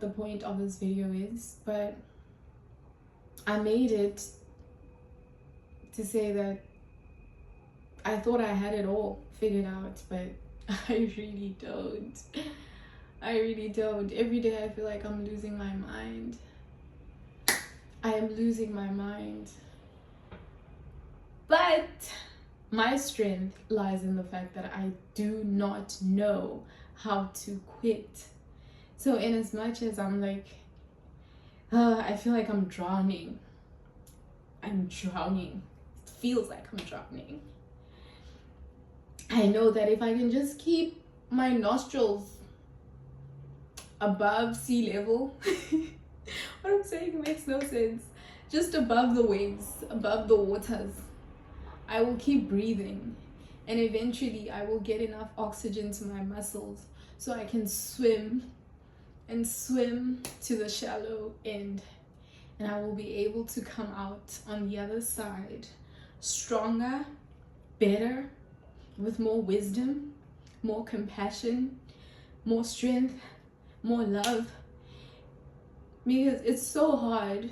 the point of this video is, but I made it to say that I thought I had it all figured out, but I really don't. I really don't. Every day I feel like I'm losing my mind. I am losing my mind. But my strength lies in the fact that I do not know how to quit. So in as much as I'm like, I feel like I'm drowning. I'm drowning. It feels like I'm drowning. I know that if I can just keep my nostrils above sea level, what I'm saying makes no sense. Just above the waves, above the waters, I will keep breathing. And eventually I will get enough oxygen to my muscles so I can swim and swim to the shallow end. And I will be able to come out on the other side stronger, better, with more wisdom, more compassion, more strength, more love. Because it's so hard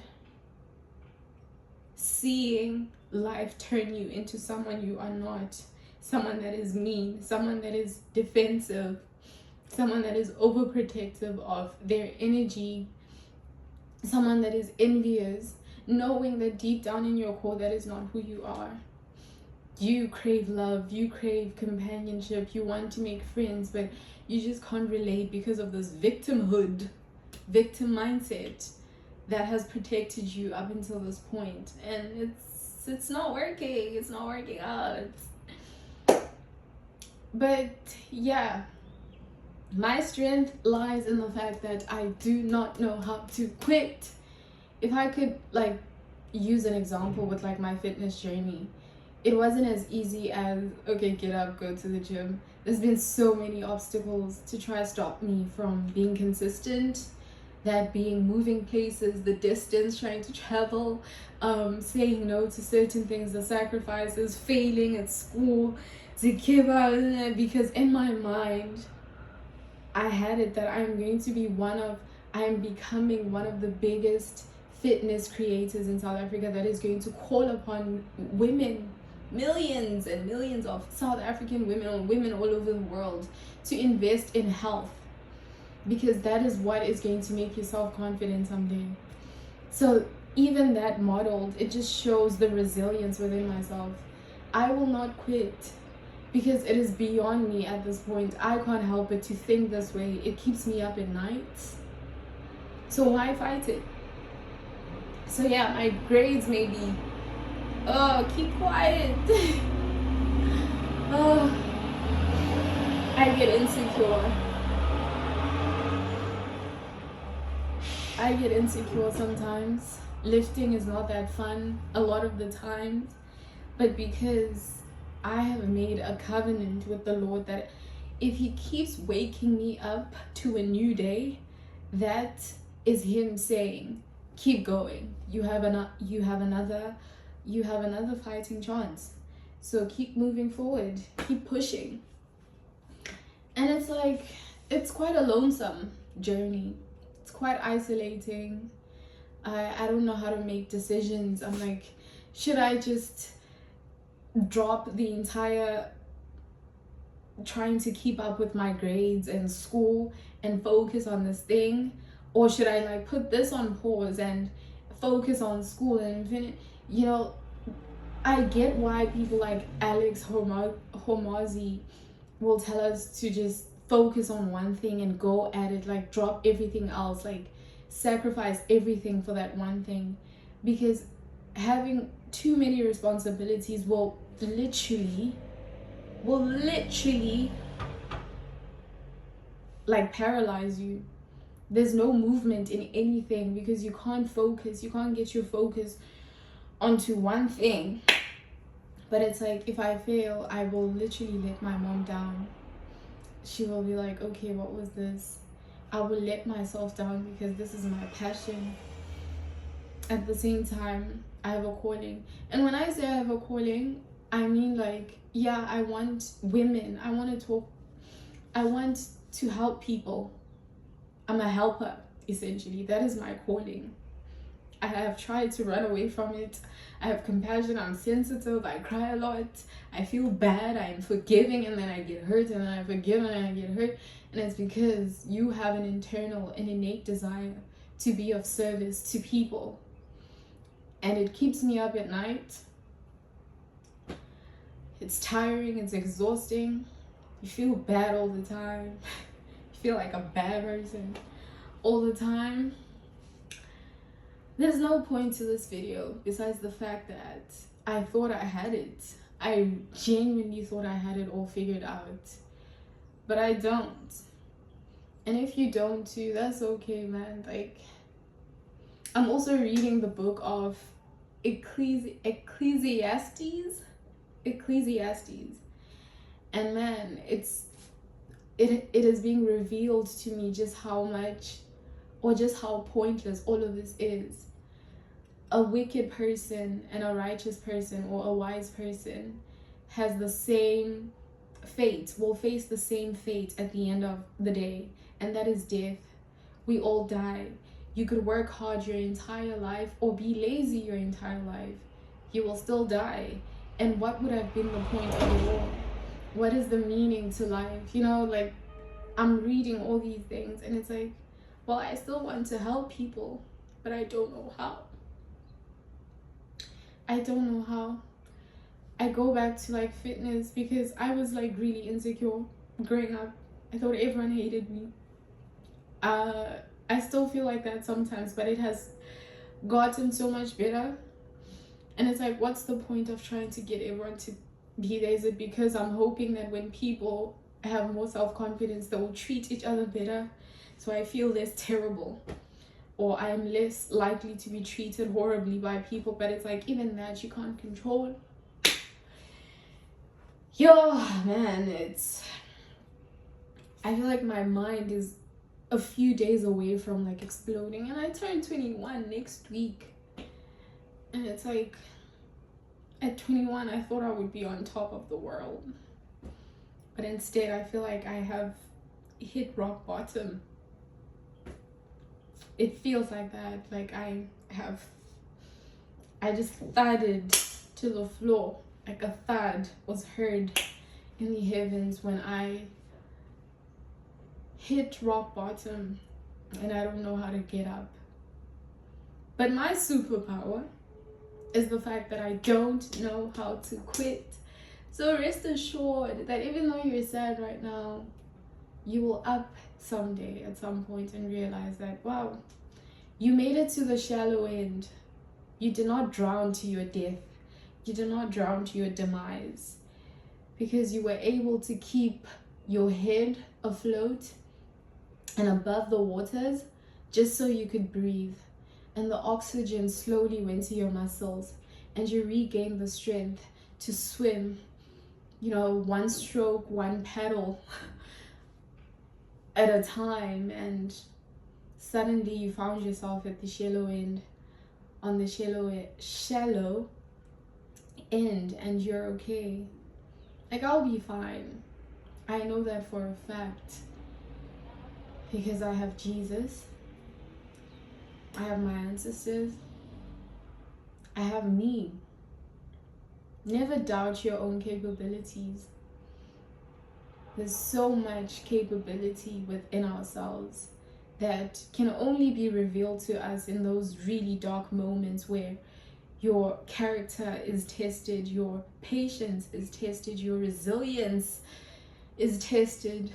seeing life turn you into someone you are not, someone that is mean, someone that is defensive, someone that is overprotective of their energy, someone that is envious, knowing that deep down in your core that is not who you are. You crave love, you crave companionship, you want to make friends, but you just can't relate because of this victim mindset that has protected you up until this point. And it's not working. It's not working out. But yeah, my strength lies in the fact that I do not know how to quit. If I could like use an example with like my fitness journey, it wasn't as easy as, okay, get up, go to the gym. There's been so many obstacles to try to stop me from being consistent, that being moving places, the distance, trying to travel, saying no to certain things, the sacrifices, failing at school, because in my mind, I had it that I am becoming one of the biggest fitness creators in South Africa that is going to call upon women, millions and millions of South African women or women all over the world to invest in health, because that is what is going to make you self-confident someday. So even that modeled, it just shows the resilience within myself. I will not quit because it is beyond me at this point. I can't help it to think this way. It keeps me up at night. So why fight it? So yeah, my grades may be, oh, keep quiet. Oh, I get insecure. I get insecure sometimes. Lifting is not that fun a lot of the times, but because I have made a covenant with the Lord that if He keeps waking me up to a new day, that is Him saying, keep going. You have another fighting chance. So keep moving forward, keep pushing. And it's like, it's quite a lonesome journey. It's quite isolating. I don't know how to make decisions. I'm like, should I just drop the entire trying to keep up with my grades and school and focus on this thing? Or should I like put this on pause and focus on school and finish? You know, I get why people like Alex Hormozi will tell us to just focus on one thing and go at it, like drop everything else, like sacrifice everything for that one thing, because having too many responsibilities will literally like paralyze you. There's no movement in anything because you can't focus. You can't get your focus onto one thing. But it's like, if I fail, I will literally let my mom down. She will be like, okay, what was this? I will let myself down because this is my passion. At the same time, I have a calling. And when I say I have a calling, I mean like, yeah, I want women. I want to help people. I'm a helper. essentially. That is my calling. I have tried to run away from it. I have compassion, I'm sensitive, I cry a lot, I feel bad, I'm forgiving, and then I get hurt, and then I forgive, and I get hurt. And it's because you have an internal and innate desire to be of service to people. And it keeps me up at night. It's tiring, it's exhausting. You feel bad all the time. You feel like a bad person all the time. There's no point to this video besides the fact that I thought I had it. I genuinely thought I had it all figured out. But I don't. And if you don't too, that's okay, man. Like, I'm also reading the book of Ecclesiastes. And man, it is being revealed to me just how much, or just how pointless all of this is. A wicked person and a righteous person, or a wise person, has the same fate, will face the same fate at the end of the day, and that is death. We all die. You could work hard your entire life or be lazy your entire life. You will still die. And what would have been the point of it all? What is the meaning to life? You know, like, I'm reading all these things and it's like, well, I still want to help people, but I don't know how. I don't know how. I go back to like fitness because I was like really insecure growing up. I thought everyone hated me. I still feel like that sometimes, but it has gotten so much better. And it's like, what's the point of trying to get everyone to be there? Is it because I'm hoping that when people have more self-confidence, they will treat each other better, so I feel less terrible, or I'm less likely to be treated horribly by people? But it's like, even that you can't control. Yo, man, I feel like my mind is a few days away from like exploding, and I turn 21 next week. And it's like, at 21, I thought I would be on top of the world. But instead, I feel like I have hit rock bottom. It feels like that. Like I just thudded to the floor. Like a thud was heard in the heavens when I hit rock bottom. And I don't know how to get up. But my superpower is the fact that I don't know how to quit. So rest assured that even though you're sad right now, you will up someday at some point and realize that, wow, you made it to the shallow end. You did not drown to your death. You did not drown to your demise, because you were able to keep your head afloat and above the waters just so you could breathe. And the oxygen slowly went to your muscles and you regained the strength to swim, you know, one stroke, one paddle at a time. And suddenly you found yourself at the shallow end, on the shallow end, and you're okay. Like, I'll be fine. I know that for a fact, because I have Jesus. I have my ancestors. I have me. Never doubt your own capabilities. There's so much capability within ourselves that can only be revealed to us in those really dark moments where your character is tested, your patience is tested, your resilience is tested,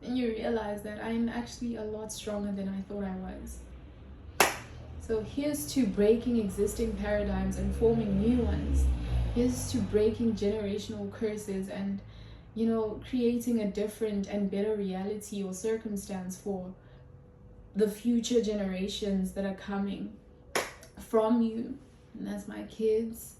and you realize that I'm actually a lot stronger than I thought I was. So here's to breaking existing paradigms and forming new ones. Here's to breaking generational curses and, you know, creating a different and better reality or circumstance for the future generations that are coming from you. And that's my kids,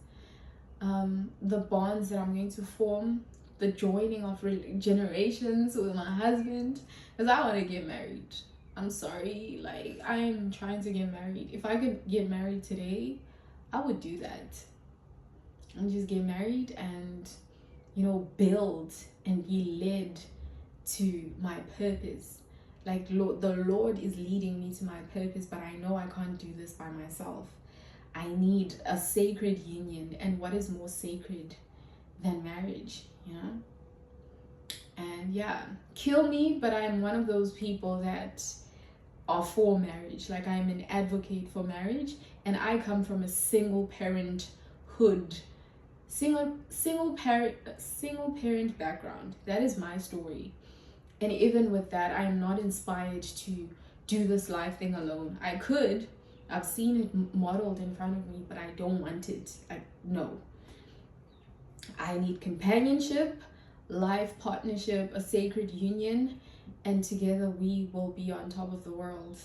the bonds that I'm going to form, the joining of generations with my husband, because I want to get married. I'm sorry, like, I'm trying to get married. If I could get married today, I would do that. And just get married and, you know, build and be led to my purpose. Like, the Lord is leading me to my purpose, but I know I can't do this by myself. I need a sacred union. And what is more sacred than marriage, you know? And yeah, kill me, but I'm one of those people that are for marriage. Like, I'm an advocate for marriage, and I come from a single parenthood, single parent background. That is my story. And even with that, I am not inspired to do this life thing alone. I could. I've seen it modeled in front of me, but I don't want it. No. I need companionship, life partnership, a sacred union, and together we will be on top of the world,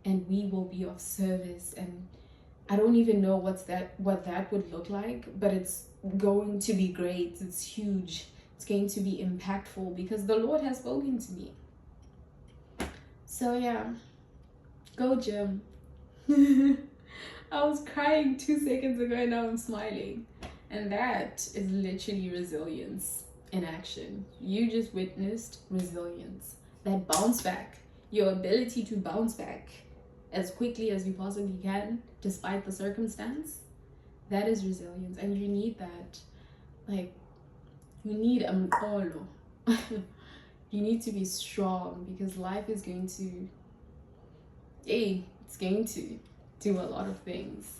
and we will be of service. And I don't even know what that would look like, but it's going to be great. It's huge. It's going to be impactful because the Lord has spoken to me. So yeah, go Jim. I was crying 2 seconds ago and now I'm smiling. And that is literally resilience in action. You just witnessed resilience. That bounce back, your ability to bounce back as quickly as you possibly can, despite the circumstance. That is resilience, and you need that. Like, you need a mqolo. You need to be strong because life is going to, it's going to do a lot of things.